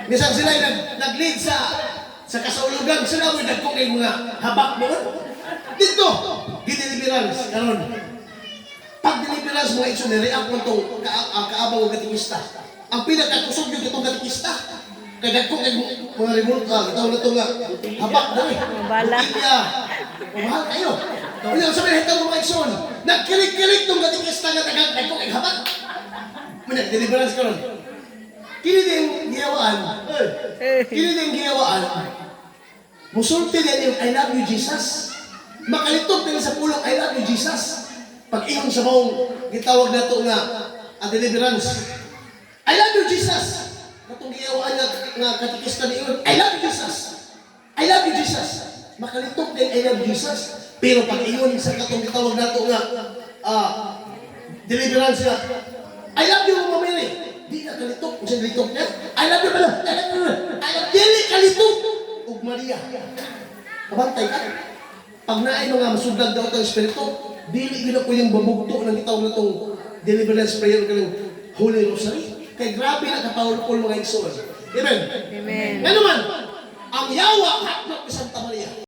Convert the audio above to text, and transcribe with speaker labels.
Speaker 1: Minsan sila nag-lead sa kasaulugan. Sila mo nagkong kayo mga habak mo. Dito, gideliverance. Karon, pag deliverance mga ito, nireact mo itong kaabang o katikista. Ang pinakakusog yung itong katikista. Kaya kung mga remote ka, ito na ito nga, habak mo eh. Bukilya, umahal kayo. Kaya sabihin, ito mga ito, nagkilig-kilig itong katikista nga tagad kung habak. Deliverance ka ron. Kini din giyawaan. Kini din giyawaan. Musulti din yung I love you Jesus. Makalitog din sa pulong I love you Jesus. Pag ingon sa maong gitawag na ito nga deliverance. I love you Jesus. Katong giyawaan nga katikista ni Iwan. I love you Jesus. I love you Jesus. Makalitog din I love you Jesus. Pero pag ingon sa katong gitawag na ito nga deliverance nga. I love you Mama Mary. Di na kalitok. Kung siya kalitok niya. I love you pala. I love you. I love you. Dili kalitok. Ug Maria. Kabantay ka. Pag naay mga masugdag daw itong Espiritu, dili yun ako yung babugto ng itawag na itong deliverance prayer ng Holy Rosary. Kaya grabe na kapawal-pul mga igsoon. Amen?
Speaker 2: Amen.
Speaker 1: Nga naman, ang yawa, hakot ni Santa Maria.